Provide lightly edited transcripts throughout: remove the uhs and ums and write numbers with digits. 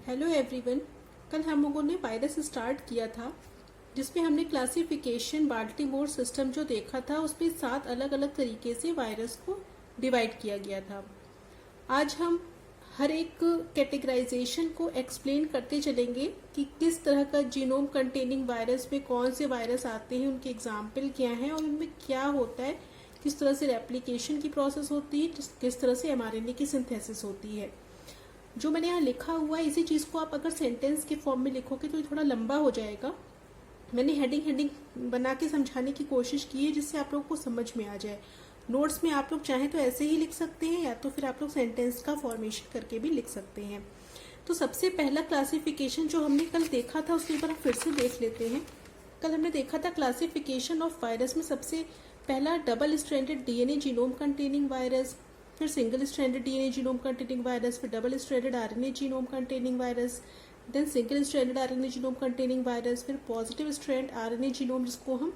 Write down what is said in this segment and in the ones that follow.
Hello everyone. कल हम लोगों ने वायरस स्टार्ट किया था जिसमें हमने क्लासिफिकेशन बाल्टीमोर सिस्टम जो देखा था उसमें 7 अलग अलग तरीके से वायरस को डिवाइड किया गया था। आज हम हर एक कैटेगराइजेशन को एक्सप्लेन करते चलेंगे कि किस तरह का जीनोम कंटेनिंग वायरस में कौन से वायरस आते हैं, उनके एग्जाम्पल क्या हैं और उनमें क्या होता है, किस तरह से रेप्लिकेशन की प्रोसेस होती है, किस तरह से एमआरएनए की सिंथेसिस होती है। जो मैंने यहाँ लिखा हुआ है इसी चीज़ को आप अगर सेंटेंस के फॉर्म में लिखोगे तो ये थोड़ा लंबा हो जाएगा। मैंने हेडिंग बना के समझाने की कोशिश की है जिससे आप लोगों को समझ में आ जाए। नोट्स में आप लोग चाहें तो ऐसे ही लिख सकते हैं या तो फिर आप लोग सेंटेंस का फॉर्मेशन करके भी लिख सकते हैं। तो सबसे पहला क्लासिफिकेशन जो हमने कल देखा था उसके ऊपर फिर से देख लेते हैं। कल हमने देखा था क्लासिफिकेशन ऑफ वायरस में सबसे पहला double stranded DNA genome containing virus, फिर single stranded DNA genome containing virus, फिर double stranded RNA genome containing virus, then single stranded RNA genome containing virus, फिर पॉजिटिव स्ट्रैंड आरएनए जीनोम जिसको हम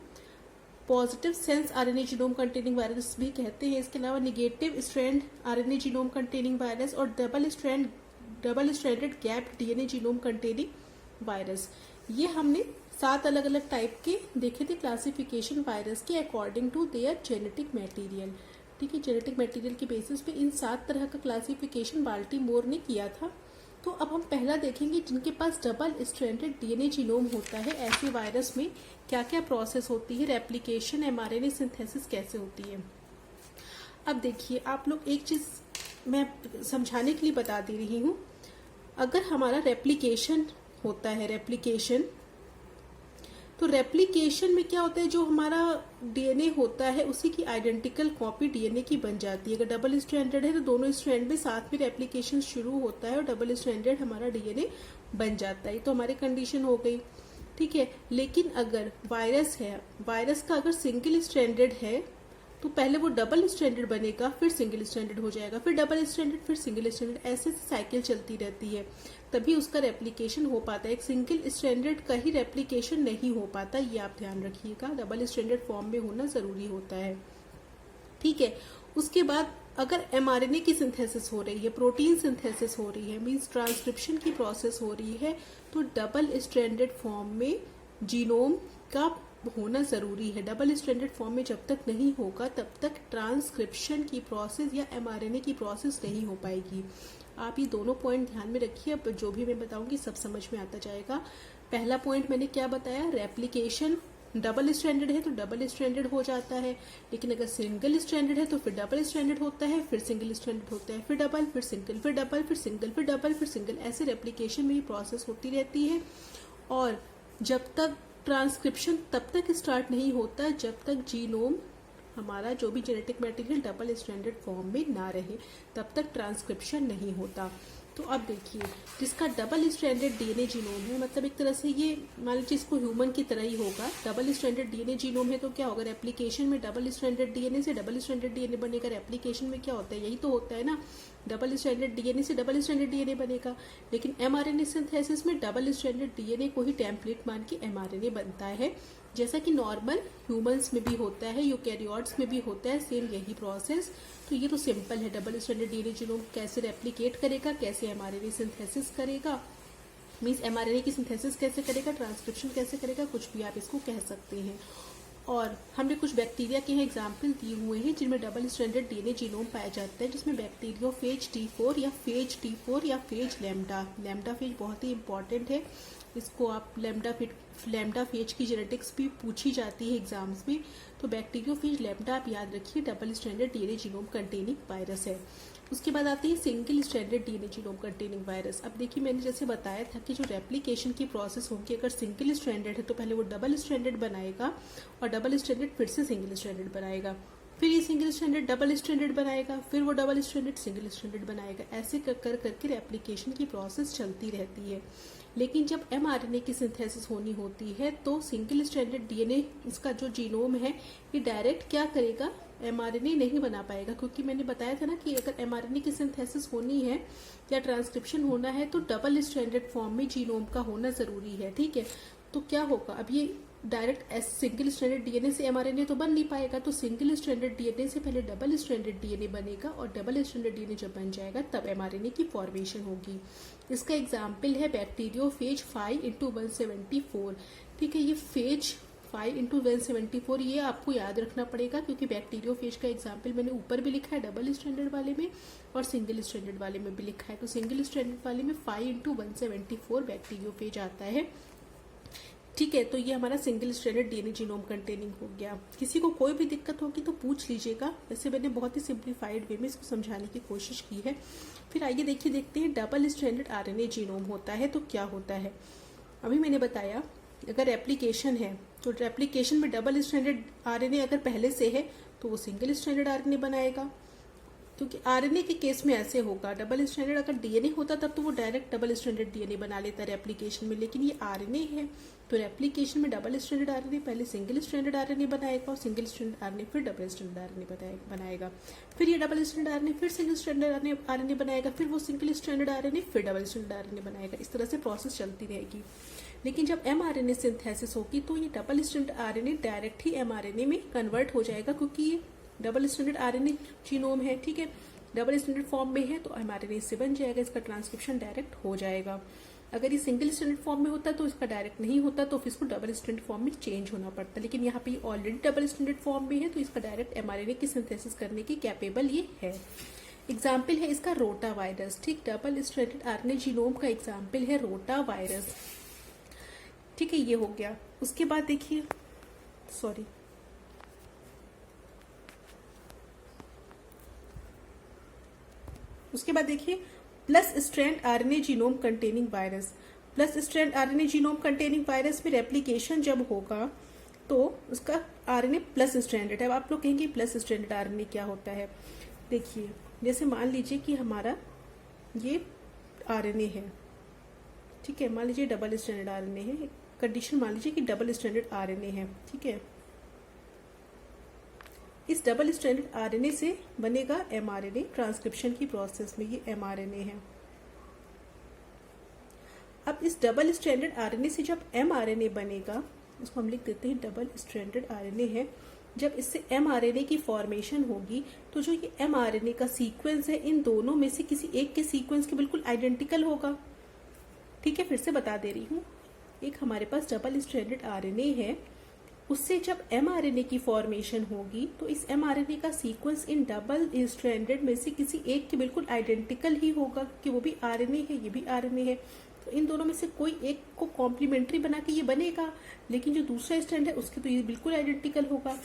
positive sense RNA genome containing virus भी कहते हैं। इसके अलावा negative strand RNA genome containing virus और double stranded gap DNA genome containing virus. ये हमने 7 अलग अलग टाइप के देखे थे क्लासिफिकेशन वायरस के according to their genetic material. ठीक है, जेनेटिक मटेरियल के बेसिस पे इन 7 तरह का क्लासिफिकेशन बाल्टीमोर ने किया था। तो अब हम पहला देखेंगे जिनके पास डबल स्ट्रैंडेड डीएनए जीनोम होता है, ऐसे वायरस में क्या क्या प्रोसेस होती है, रेप्लिकेशन, एमआरएनए सिंथेसिस कैसे होती है। अब देखिए आप लोग, एक चीज मैं समझाने के लिए बता दे रही हूँ। अगर हमारा रेप्लिकेशन होता है, तो रेप्लिकेशन में क्या होता है, जो हमारा डीएनए होता है उसी की आइडेंटिकल कॉपी डीएनए की बन जाती है। अगर डबल स्ट्रैंडेड है तो दोनों स्ट्रैंड में साथ में रेप्लिकेशन शुरू होता है और डबल स्ट्रैंडेड हमारा डीएनए बन जाता है। तो हमारी कंडीशन हो गई, ठीक है। लेकिन अगर वायरस है, वायरस का अगर सिंगल स्ट्रैंडेड है तो पहले वो डबल स्ट्रैंडेड बनेगा, फिर सिंगल स्ट्रैंडेड हो जाएगा, फिर डबल स्ट्रैंडेड, फिर सिंगल स्ट्रैंडेड, ऐसे साइकिल चलती रहती है, तभी उसका रेप्लिकेशन हो पाता है। एक सिंगल स्ट्रैंडेड का ही रेप्लिकेशन नहीं हो पाता, ये आप ध्यान रखिएगा। डबल स्ट्रैंडेड फॉर्म में होना जरूरी होता है, ठीक है। उसके बाद अगर एमआरएनए की सिंथेसिस हो रही है, प्रोटीन सिंथेसिस हो रही है, मींस ट्रांसक्रिप्शन की प्रोसेस हो रही है, तो डबल स्ट्रैंडेड फॉर्म में जीनोम का होना जरूरी है। डबल स्ट्रैंडेड फॉर्म में जब तक नहीं होगा तब तक ट्रांसक्रिप्शन की प्रोसेस या एमआरएनए की प्रोसेस नहीं हो पाएगी। आप ये दोनों पॉइंट ध्यान में रखिए। अब जो भी मैं बताऊंगी सब समझ में आता जाएगा। पहला पॉइंट मैंने क्या बताया, रेप्लिकेशन डबल स्ट्रैंडेड है तो डबल स्ट्रैंडेड हो जाता है, लेकिन अगर सिंगल स्ट्रैंडेड है तो फिर डबल स्ट्रैंडेड होता है, फिर सिंगल स्ट्रैंडेड होता है, फिर डबल, फिर सिंगल, फिर डबल, फिर सिंगल, फिर डबल, फिर सिंगल, ऐसे रेप्लिकेशन में ही प्रोसेस होती रहती है। और जब तक ट्रांसक्रिप्शन तब तक स्टार्ट नहीं होता जब तक जीनोम, हमारा जो भी genetic material double stranded form में ना रहे, तब तक ट्रांसक्रिप्शन नहीं होता। तो अब देखिए, जिसका डबल स्ट्रैंडेड डीएनए जीनोम है, मतलब एक तरह से ये मान लीजिए इसको ह्यूमन की तरह ही होगा। डबल स्ट्रैंडेड डीएनए जीनोम है तो क्या होगा, रेप्लिकेशन में डबल स्ट्रैंडेड डीएनए से डबल स्ट्रैंडेड डीएनए बनेगा। रेप्लिकेशन में क्या होता है, यही तो होता है ना, डबल स्ट्रैंडेड डीएनए से डबल स्ट्रैंडेड डीएनए बनेगा। लेकिन एमआरएनए सिंथेसिस में डबल स्ट्रैंडेड डीएनए को ही टेम्पलेट मान के एमआरएनए बनता है, जैसा कि नॉर्मल ह्यूमंस में भी होता है, यूकैरियोट्स में भी होता है, सेम यही प्रोसेस। तो ये तो सिंपल है, डबल स्ट्रैंडेड डीएनए जीनोम कैसे रेप्लिकेट करेगा, कैसे एमआरएनए सिंथेसिस करेगा, मींस एमआरएनए की सिंथेसिस कैसे करेगा, ट्रांसक्रिप्शन कैसे करेगा, कुछ भी आप इसको कह सकते हैं। और हमने कुछ बैक्टीरिया के एग्जाम्पल दिए हुए हैं जिनमें डबल स्ट्रैंडेड डीएनए जीनोम पाया जाता है, जिसमें बैक्टीरियोफेज T4 या फेज लैम्डा फेज बहुत ही इंपॉर्टेंट है। इसको आप लैम्डा फेज की जेनेटिक्स भी पूछी जाती है एग्जाम्स में। तो बैक्टीरियोफेज लैम्डा आप याद रखिए, double stranded DNA genome containing virus है। उसके बाद आती है single stranded DNA genome containing virus. अब देखिए, मैंने जैसे बताया था कि जो रेप्लिकेशन की प्रोसेस होगी, अगर सिंगल स्ट्रैंडेड है तो पहले वो डबल स्ट्रैंडेड बनाएगा और डबल स्ट्रैंडेड फिर से सिंगल स्ट्रैंडेड बनाएगा, फिर ये सिंगल स्ट्रैंडेड डबल स्ट्रैंडेड बनाएगा, फिर वो डबल स्ट्रैंडेड सिंगल स्ट्रैंडेड बनाएगा। ऐसे करके रेप्लिकेशन की प्रोसेस चलती रहती है। लेकिन जब एमआरएनए की सिंथेसिस होनी होती है तो सिंगल स्ट्रैंडेड डीएनए, इसका जो जीनोम है, ये डायरेक्ट क्या करेगा, एमआरएनए नहीं बना पाएगा। क्योंकि मैंने बताया था ना कि अगर एमआरएनए की सिंथेसिस होनी है या ट्रांसक्रिप्शन होना है तो डबल स्ट्रैंडेड फॉर्म में जीनोम का होना जरूरी है, ठीक है। तो क्या होगा, अब ये डायरेक्ट सिंगल स्ट्रैंडेड डीएनए से एमआरएनए तो बन नहीं पाएगा, तो सिंगल स्ट्रैंडेड डीएनए से पहले डबल स्ट्रैंडेड डीएनए बनेगा और डबल स्ट्रैंडेड डीएनए जब बन जाएगा तब एमआरएनए की फॉर्मेशन होगी। इसका एग्जाम्पल है बैक्टीरियोफेज 5x174। ठीक है, ये फेज 5x174 ये आपको याद रखना पड़ेगा, क्योंकि बैक्टीरियोफेज का एग्जाम्पल मैंने ऊपर भी लिखा है डबल स्टैंडर्ड वाले में और सिंगल स्टैंडर्ड वाले में भी लिखा है। तो सिंगल स्टैंडर्ड वाले में 5x174 बैक्टीरियोफेज आता है। ठीक है, तो ये हमारा single stranded DNA genome containing हो गया। किसी को कोई भी दिक्कत होगी तो पूछ लीजिएगा, वैसे मैंने बहुत ही सिंप्लीफाइड वे में इसको समझाने की कोशिश की है। फिर आइए देखिए देखते हैं डबल स्ट्रैंडेड आरएनए जीनोम होता है तो क्या होता है। अभी मैंने बताया अगर एप्लीकेशन है तो एप्लीकेशन में डबल स्ट्रैंडेड आरएनए अगर पहले से है तो वो सिंगल स्ट्रैंडेड आरएनए बनाएगा, क्योंकि आरएनए के केस में ऐसे होगा। डबल स्ट्रैंडेड अगर डीएनए होता तब तो वो डायरेक्ट डबल स्ट्रैंडेड डीएनए बना लेता है एप्लीकेशन में, लेकिन ये आरएनए है तो एप्लीकेशन में डबल स्ट्रैंडेड आरएनए पहले सिंगल स्ट्रैंडेड आरएनए बनाएगा और सिंगल स्ट्रैंडेड आरएनए फिर डबल स्ट्रैंडेड आरएनए बनाएगा, फिर ये डबल स्ट्रैंडेड आरएनए फिर सिंगल स्ट्रैंडेड आरएनए बनाएगा, फिर वो सिंगल स्ट्रैंडेड आरएनए फिर डबल स्ट्रैंडेड आरएनए बनाएगा। इस तरह से प्रोसेस चलती रहेगी। लेकिन जब एमआरएनए सिंथेसिस होगी तो ये डबल स्ट्रैंडेड आरएनए डायरेक्ट ही एमआरएनए में कन्वर्ट हो जाएगा, क्योंकि ये डबल स्ट्रैंडेड आरएनए जीनोम है। ठीक है, डबल स्टैंडर्ड फॉर्म में है तो एमआरएनए इससे बन जाएगा, इसका ट्रांसक्रिप्शन डायरेक्ट हो जाएगा। अगर ये सिंगल स्टैंडर्ड फॉर्म में होता तो इसका डायरेक्ट नहीं होता, तो फिर इसको डबल स्टैंडर्ड फॉर्म में चेंज होना पड़ता। लेकिन यहाँ पे ऑलरेडी डबल स्टैंडर्ड फॉर्म में है तो इसका डायरेक्ट एमआरएनए की सिंथेसिस करने की कैपेबल ये है। एग्जाम्पल है इसका रोटा वायरस। ठीक, डबल स्टैंडर्ड आरएनए जीनोम का एग्जाम्पल है रोटा वायरस। ठीक है, ये हो गया। उसके बाद देखिए उसके बाद देखिए plus strand RNA genome containing virus. Plus strand RNA genome containing virus में रेप्लिकेशन जब होगा तो उसका आरएनए प्लस स्ट्रैंडेड है। अब आप लोग कहेंगे प्लस स्ट्रैंडेड आरएनए क्या होता है। देखिए, जैसे मान लीजिए कि हमारा ये आरएनए है, ठीक है, मान लीजिए डबल स्ट्रैंडेड आरएनए है, कंडीशन मान लीजिए कि डबल स्ट्रैंडेड आरएनए है। ठीक है, इस डबल स्ट्रैंडेड आरएनए से बनेगा एमआरएनए ट्रांसक्रिप्शन की प्रोसेस में, ये एमआरएनए है। अब इस डबल स्ट्रैंडेड आरएनए से जब एमआरएनए बनेगा, इसको हम लिख देते हैं डबल स्ट्रैंडेड आरएनए है, जब इससे एमआरएनए की फॉर्मेशन होगी तो जो ये एमआरएनए का सीक्वेंस है इन दोनों में से किसी एक के सीक्वेंस के बिल्कुल आइडेंटिकल होगा। ठीक है, फिर से बता दे रही हूँ। एक हमारे पास डबल स्ट्रैंडेड आरएनए है, उससे जब एमआरएनए की फॉर्मेशन होगी तो इस एमआरएनए का सीक्वेंस इन डबल स्ट्रैंडेड में से किसी एक के बिल्कुल आइडेंटिकल ही होगा कि वो भी आरएनए है, ये भी आरएनए है। तो इन दोनों में से कोई एक को कॉम्प्लीमेंट्री बना के ये बनेगा, लेकिन जो दूसरा स्ट्रैंड है उसके तो ये बिल्कुल आइडेंटिकल होगा।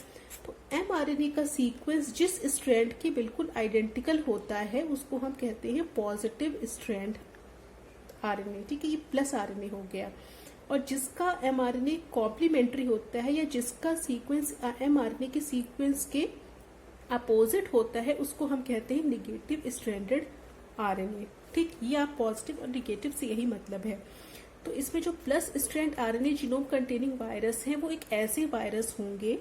तो एमआरएनए का सीक्वेंस जिस स्ट्रैंड के बिल्कुल आइडेंटिकल होता है उसको हम कहते हैं पॉजिटिव स्ट्रैंड आरएनए। ठीक है, ये प्लस आरएनए हो गया। और जिसका एमआरएनए कॉम्प्लीमेंट्री होता है या जिसका सीक्वेंस एमआरएनए के सीक्वेंस के अपोजिट होता है उसको हम कहते हैं निगेटिव स्ट्रैंडेड आरएनए। ठीक, ये आप पॉजिटिव और निगेटिव से यही मतलब है। तो इसमें जो plus strand RNA genome containing virus है वो एक ऐसे वायरस होंगे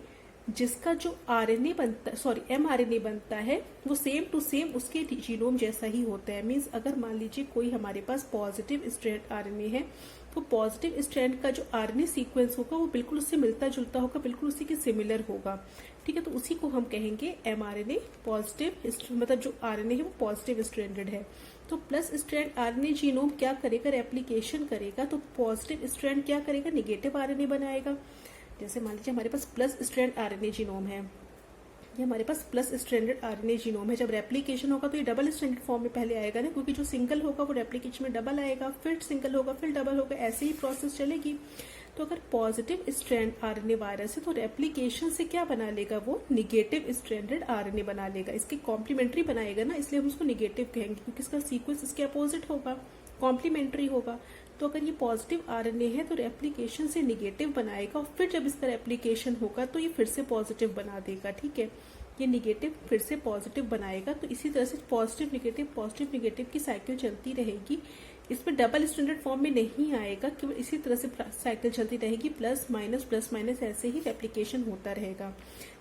जिसका जो आरएनए बनता एमआरएनए बनता है वो सेम टू सेम उसके जीनोम जैसा ही होता है। मीन्स अगर मान लीजिए कोई हमारे पास पॉजिटिव स्ट्रैंड आरएनए है तो पॉजिटिव स्ट्रैंड का जो आरएनए सीक्वेंस होगा वो बिल्कुल उससे मिलता जुलता होगा, बिल्कुल उसी के सिमिलर होगा। ठीक है, तो उसी को हम कहेंगे एमआरएनए पॉजिटिव, मतलब जो आरएनए है वो पॉजिटिव स्ट्रैंडेड है। तो प्लस स्ट्रैंड आरएनए जीनोम क्या करेगा, रेप्लिकेशन करेगा, तो पॉजिटिव स्ट्रैंड क्या करेगा, निगेटिव आरएनए बनाएगा। जैसे मान लीजिए हमारे पास प्लस स्ट्रैंड आरएनए जीनोम है, ये हमारे पास प्लस स्ट्रैंडेड आरएनए जीनोम है। जब रेप्लिकेशन होगा तो ये डबल स्ट्रैंडेड फॉर्म में पहले आएगा ना, क्योंकि जो सिंगल होगा वो रेप्लिकेशन में डबल आएगा, फिर सिंगल होगा, फिर डबल होगा, ऐसे ही प्रोसेस चलेगी। तो अगर पॉजिटिव स्ट्रैंड आरएनए वायरस है तो रेप्लिकेशन से क्या बना लेगा, वो निगेटिव स्ट्रैंडेड आरएनए बना लेगा, इसके कॉम्प्लीमेंट्री बनाएगा ना, इसलिए हम उसको निगेटिव कहेंगे क्योंकि इसका सीक्वेंस इसके अपोजिट होगा, कॉम्प्लीमेंट्री होगा। तो अगर ये पॉजिटिव आरएनए है तो रेप्लिकेशन से निगेटिव बनाएगा और फिर जब इसका रेप्लिकेशन होगा तो ये फिर से पॉजिटिव बना देगा। ठीक है, ये निगेटिव फिर से पॉजिटिव बनाएगा। तो इसी तरह से पॉजिटिव निगेटिव की साइकिल चलती रहेगी। इसमें डबल स्टैंडर्ड फॉर्म में नहीं आएगा, केवल इसी तरह से साइकिल चलती रहेगी, प्लस माइनस ऐसे ही रेप्लिकेशन होता रहेगा।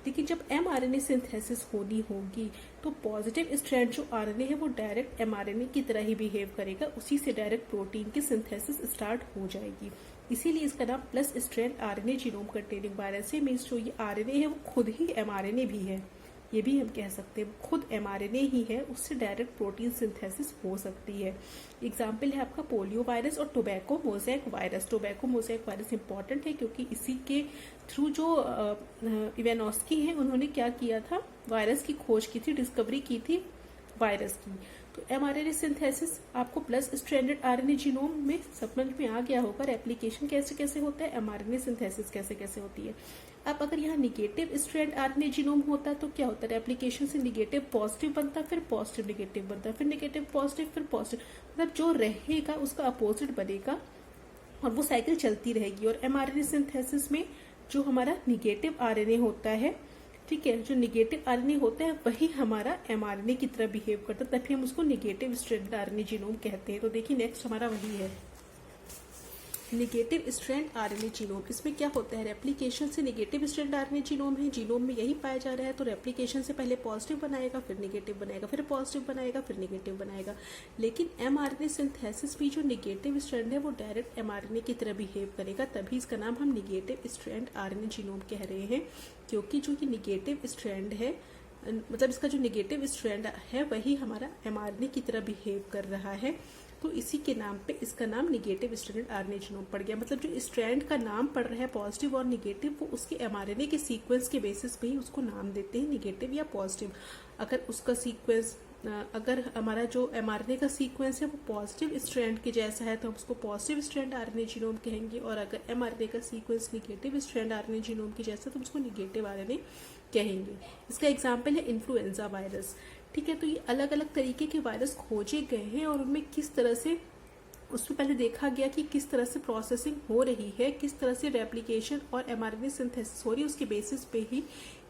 लेकिन जब mRNA सिंथेसिस होनी होगी तो पॉजिटिव स्ट्रैंड जो आरएनए है वो डायरेक्ट mRNA की तरह ही बिहेव करेगा, उसी से डायरेक्ट प्रोटीन की सिंथेसिस स्टार्ट हो जाएगी। इसीलिए इसका नाम plus strand RNA genome containing virus है। मीन्स जो ये आरएनए है वो खुद ही mRNA भी है, ये भी हम कह सकते हैं खुद mRNA ही है, उससे डायरेक्ट प्रोटीन सिंथेसिस हो सकती है। एग्जाम्पल है आपका पोलियो वायरस और tobacco mosaic virus. Tobacco mosaic virus important है क्योंकि इसी के थ्रू जो इवानोस्की है उन्होंने क्या किया था, वायरस की खोज की थी, डिस्कवरी की थी वायरस की। तो mRNA सिंथेसिस आपको प्लस स्ट्रैंडेड आरएनए जीनोम में समझ में आ गया होगा, रेप्लिकेशन कैसे कैसे होता है, mRNA सिंथेसिस कैसे कैसे होती है। अब अगर यहाँ निगेटिव स्ट्रैंड आरएनए जीनोम होता तो क्या होता है, रेप्लिकेशन से निगेटिव पॉजिटिव बनता, फिर पॉजिटिव निगेटिव बनता, फिर निगेटिव पॉजिटिव, फिर पॉजिटिव, मतलब जो रहेगा उसका अपोजिट बनेगा और वो साइकिल चलती रहेगी। और mRNA सिंथेसिस में जो हमारा निगेटिव आरएनए होता है, ठीक है, जो निगेटिव आरएनए होता है वही हमारा mRNA की तरह बिहेव करता है, तभी हम उसको निगेटिव स्ट्रैंड आरएनए जीनोम कहते हैं। तो देखिए नेक्स्ट हमारा वही है निगेटिव स्ट्रैंड आरएनए जीनोम। इसमें क्या होता है, रेप्लिकेशन से निगेटिव स्ट्रैंड आरएनए जीनोम है, जीनोम में यही पाया जा रहा है, तो रेप्लिकेशन से पहले पॉजिटिव बनाएगा, फिर निगेटिव बनाएगा, फिर पॉजिटिव बनाएगा, फिर निगेटिव बनाएगा। लेकिन mRNA सिंथेसिस भी जो निगेटिव स्ट्रैंड है वो डायरेक्ट mRNA की तरह बिहेव करेगा, तभी इसका नाम हम निगेटिव स्ट्रैंड आरएनए जीनोम कह रहे हैं। क्योंकि जो ये निगेटिव स्ट्रैंड है, मतलब इसका जो निगेटिव स्ट्रैंड है वही हमारा mRNA की तरह बिहेव कर रहा है, तो इसी के नाम पे इसका नाम निगेटिव स्ट्रैंडेड आरएनए जीनोम पड़ गया। मतलब जो स्ट्रैंड का नाम पड़ रहा है पॉजिटिव और निगेटिव, वो उसके mRNA के सीक्वेंस के बेसिस पे ही उसको नाम देते हैं, निगेटिव या पॉजिटिव। अगर उसका सीक्वेंस, अगर हमारा जो mRNA का सीक्वेंस है वो पॉजिटिव स्ट्रैंड के जैसा है तो हम उसको पॉजिटिव स्ट्रैंड आरएनए जीनोम कहेंगे, और अगर mRNA का sequence negative strand RNA genome के जैसा तो हम उसको निगेटिव आरएनए कहेंगे। इसका एग्जाम्पल है इन्फ्लुएंजा वायरस। ठीक है, तो ये अलग अलग तरीके के वायरस खोजे गए हैं और उनमें किस तरह से, उसमें पहले देखा गया कि किस तरह से प्रोसेसिंग हो रही है, किस तरह से रेप्लिकेशन और mRNA सिंथेसिस हो रही है, उसके बेसिस पे ही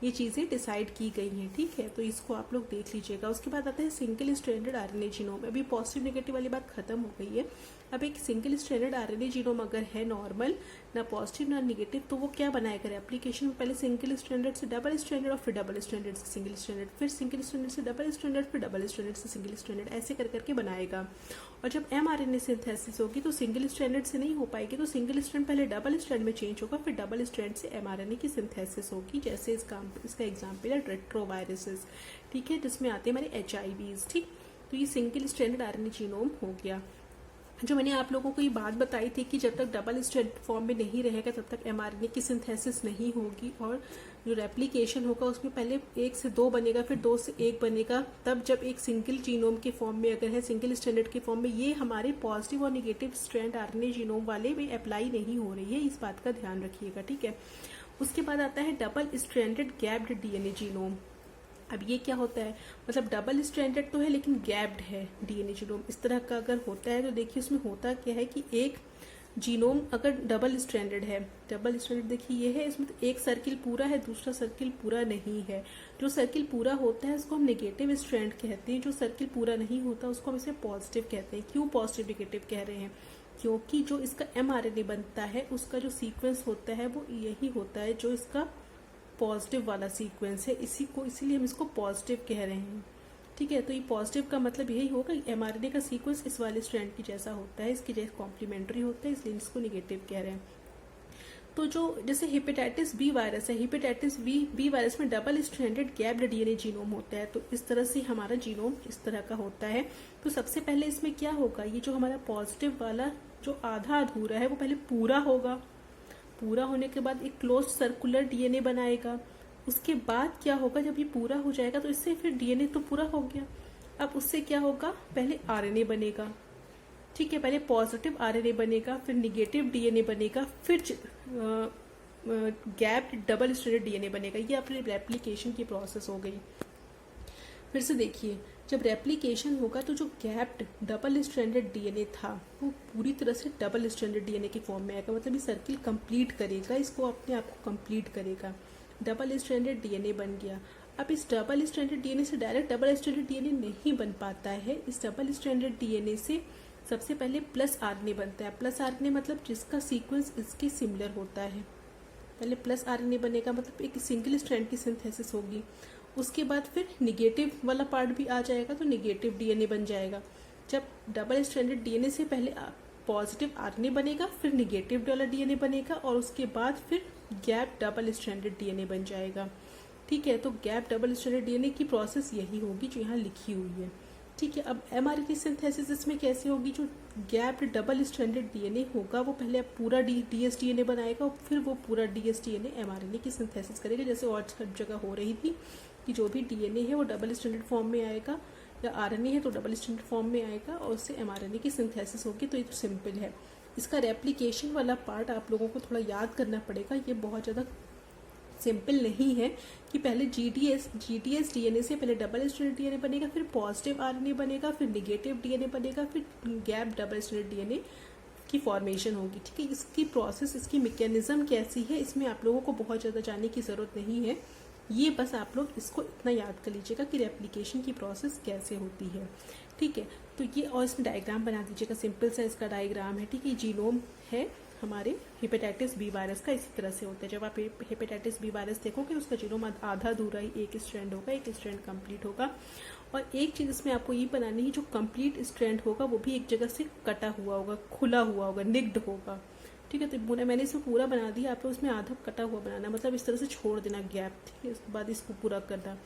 ये चीज़ें डिसाइड की गई हैं। ठीक है, तो इसको आप लोग देख लीजिएगा। उसके बाद आता है सिंगल स्ट्रैंडेड आरएनए जीनोम। अभी पॉजिटिव नेगेटिव वाली बात खत्म हो गई है। अब एक सिंगल स्ट्रैंडेड आरएनए जीनोम अगर है नॉर्मल, ना पॉजिटिव ना निगेटिव, तो वो क्या बनाएगा, रेप्लिकेशन में पहले सिंगल स्ट्रैंडेड से डबल स्ट्रैंडेड और फिर डबल स्ट्रैंडेड से सिंगल स्ट्रैंडेड, फिर सिंगल स्ट्रैंडेड से डबल स्ट्रैंडेड, फिर डबल स्ट्रैंडेड से सिंगल स्ट्रैंडेड, ऐसे कर करके बनाएगा। और जब mRNA सिंथेसिस होगी तो सिंगल स्ट्रैंडेड से नहीं हो पाएगी, तो सिंगल स्ट्रैंड पहले डबल स्ट्रैंड में चेंज होगा, फिर डबल स्ट्रैंड से mRNA की सिंथेसिस होगी। जैसे इसका एग्जाम्पल है रेट्रोवायरसेस, ठीक है, जिसमें आते हैं हमारे HIVs। ठीक, तो ये सिंगल स्ट्रैंडेड आरएनए जीनोम हो गया। जो मैंने आप लोगों को ये बात बताई थी कि जब तक डबल स्ट्रैंड फॉर्म में नहीं रहेगा तब तक mRNA की सिंथेसिस नहीं होगी, और जो रेप्लिकेशन होगा उसमें पहले 1 से 2 बनेगा, फिर 2 से 1 बनेगा, तब जब एक सिंगल जीनोम के फॉर्म में अगर है, सिंगल स्ट्रैंडेड के फॉर्म में, ये हमारे पॉजिटिव और निगेटिव स्ट्रैंड आरएनए जीनोम वाले में अप्लाई नहीं हो रही है, इस बात का ध्यान रखिएगा। ठीक है, उसके बाद आता है double stranded gapped DNA genome. अब ये क्या होता है, मतलब डबल स्ट्रैंडेड तो है लेकिन गैप्ड है डीएनए जीनोम। इस तरह का अगर होता है तो देखिए उसमें होता क्या है कि एक जीनोम अगर डबल स्ट्रैंडेड है, डबल स्ट्रैंडेड देखिए ये है, इसमें तो एक सर्किल पूरा है, दूसरा सर्किल पूरा नहीं है। जो सर्किल पूरा होता है उसको हम नेगेटिव स्ट्रैंड कहते हैं, जो सर्किल पूरा नहीं होता उसको हम इसे पॉजिटिव कहते हैं। क्यों पॉजिटिव निगेटिव कह रहे हैं, क्योंकि जो इसका mRNA बनता है उसका जो सीक्वेंस होता है वो यही होता है जो इसका पॉजिटिव वाला सीक्वेंस है, इसीलिए हम इसको पॉजिटिव कह रहे हैं। ठीक है, तो ये पॉजिटिव का मतलब यही होगा कि mRNA का सीक्वेंस इस वाले स्ट्रैंड की जैसा होता है, इसके जैसे कॉम्प्लीमेंट्री होता है, इसलिए इसको निगेटिव कह रहे हैं। तो जो जैसे हेपेटाइटिस बी वायरस है, हेपेटाइटिस बी वायरस में double stranded gapped DNA genome होता है, तो इस तरह से हमारा जीनोम इस तरह का होता है। तो सबसे पहले इसमें क्या होगा, ये जो हमारा पॉजिटिव वाला जो आधा अधूरा है वो पहले पूरा होगा, पूरा होने के बाद एक क्लोज सर्कुलर डीएनए बनाएगा। उसके बाद क्या होगा, जब ये पूरा हो जाएगा तो इससे फिर डीएनए तो पूरा हो गया, अब उससे क्या होगा, पहले आरएनए बनेगा। ठीक है, पहले पॉजिटिव आरएनए बनेगा, फिर निगेटिव डीएनए बनेगा, फिर गैप्ड डबल स्ट्रैंडेड डीएनए बनेगा। ये अपने रेप्लिकेशन की प्रोसेस हो गई। फिर से देखिए, जब रेप्लिकेशन होगा तो जो गैप्ड डबल स्ट्रैंडेड डीएनए था वो पूरी तरह से डबल स्ट्रैंडेड डीएनए के फॉर्म में आएगा, मतलब ये सर्किल कंप्लीट करेगा, इसको अपने आप को कंप्लीट करेगा, डबल स्ट्रैंडेड डीएनए बन गया। अब इस डबल स्ट्रैंडेड डीएनए से डायरेक्ट डबल स्ट्रैंडेड डीएनए नहीं बन पाता है, इस डबल स्ट्रैंडेड डीएनए से सबसे पहले प्लस आरएनए बनता है। प्लस आरएनए मतलब जिसका सीक्वेंस इसके सिमिलर होता है। पहले प्लस आरएनए बनेगा, मतलब एक सिंगल स्ट्रैंड की सिंथेसिस होगी। उसके बाद फिर निगेटिव वाला पार्ट भी आ जाएगा, तो निगेटिव डीएनए बन जाएगा। जब डबल स्ट्रैंडेड डीएनए से पहले पॉजिटिव आरएनए बनेगा, फिर निगेटिव वाला डीएनए बनेगा, और उसके बाद फिर गैप डबल स्ट्रैंडेड डीएनए बन जाएगा। ठीक है, तो गैप डबल स्ट्रैंडेड डीएनए की प्रोसेस यही होगी जो यहाँ लिखी हुई है। ठीक है, अब एमआरएनए सिंथेसिस इसमें कैसे होगी? जो गैप डबल स्ट्रैंडेड डीएनए होगा वो पहले पूरा डीएसडीएनए बनाएगा, और फिर वो पूरा डीएसडीएनए एमआरएनए की सिंथेसिस करेगा, जैसे और हर जगह हो रही थी कि जो भी डीएनए है वो डबल स्ट्रैंडेड फॉर्म में आएगा, या आरएनए है तो डबल स्ट्रैंडेड फॉर्म में आएगा, और उससे एमआरएनए की सिंथेसिस होगी। तो ये तो सिंपल है। इसका रेप्लिकेशन वाला पार्ट आप लोगों को थोड़ा याद करना पड़ेगा, ये बहुत ज़्यादा सिंपल नहीं है कि पहले जीडीएस डीएनए से पहले डबल स्ट्रैंडेड डीएनए बनेगा, फिर पॉजिटिव आरएनए बनेगा, फिर निगेटिव डीएनए बनेगा, फिर गैप डबल स्ट्रैंडेड डीएनए की फॉर्मेशन होगी। ठीक है, इसकी प्रोसेस, इसकी मैकेनिज्म कैसी है, इसमें आप लोगों को बहुत ज़्यादा जानने की ज़रूरत नहीं है। ये बस आप लोग इसको इतना याद कर लीजिएगा कि रेप्लिकेशन की प्रोसेस कैसे होती है। ठीक है, तो ये, और इसमें डायग्राम बना दीजिएगा, सिंपल सा इसका डायग्राम है। ठीक है, जीनोम है हमारे हेपेटाइटिस बी वायरस का, इसी तरह से होता है। जब आप हेपेटाइटिस बी वायरस देखोगे उसका जीनोम आधा अधूरा ही एक स्ट्रैंड होगा, एक स्ट्रैंड कंप्लीट होगा। और एक चीज़ इसमें आपको ये बनानी है, जो कंप्लीट स्ट्रैंड होगा वो भी एक जगह से कटा हुआ होगा, खुला हुआ होगा, निग्ड होगा। ठीक है, तो मैंने इसमें पूरा बना दिया, आप लोग इसमें आधा कटा हुआ बनाना, मतलब इस तरह से छोड़ देना गैप। ठीक है, उसके बाद इसको पूरा करना।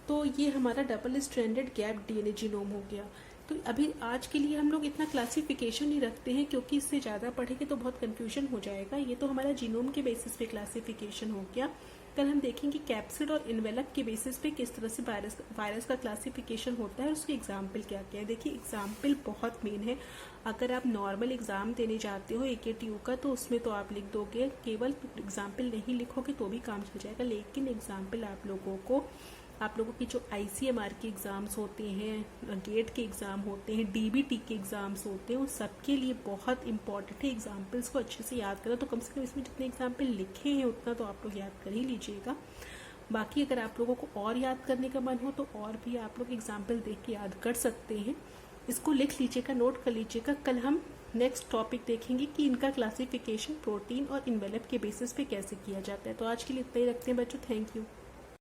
तो ये हमारा double stranded gap DNA genome हो गया। तो अभी आज के लिए हम लोग इतना क्लासिफिकेशन नहीं रखते हैं, क्योंकि इससे ज़्यादा पढ़ेंगे तो बहुत कंफ्यूजन हो जाएगा। ये तो हमारा जीनोम के बेसिस पे क्लासिफिकेशन हो गया। कल हम देखेंगे कैप्सिड और इन्वेलप के बेसिस पे किस तरह से वायरस का क्लासिफिकेशन होता है, उसके एग्जाम्पल क्या क्या है। देखिए, एग्जाम्पल बहुत मेन है। अगर आप नॉर्मल एग्जाम देने जाते हो AKTU का, तो उसमें तो आप लिख दोगे, केवल एग्जाम्पल नहीं लिखोगे तो भी काम चल जाएगा। लेकिन एग्जाम्पल आप लोगों की जो ICMR के एग्ज़ाम्स होते हैं, गेट के एग्ज़ाम होते हैं, DBT के एग्ज़ाम्स होते हैं, उन सबके लिए बहुत इंपॉर्टेंट है। एग्जाम्पल्स को अच्छे से याद करो, तो कम से कम इसमें जितने एग्जाम्पल लिखे हैं उतना तो आप लोग याद कर ही लीजिएगा। बाकी अगर आप लोगों को और याद करने का मन हो तो और भी आप लोग एग्जाम्पल देख के याद कर सकते हैं। इसको लिख लीजिएगा, नोट कर लीजिएगा। कल हम नेक्स्ट टॉपिक देखेंगे कि इनका क्लासिफिकेशन प्रोटीन और इन्वेलप के बेसिस पे कैसे किया जाता है। तो आज के लिए इतना ही रखते हैं बच्चों। Thank you.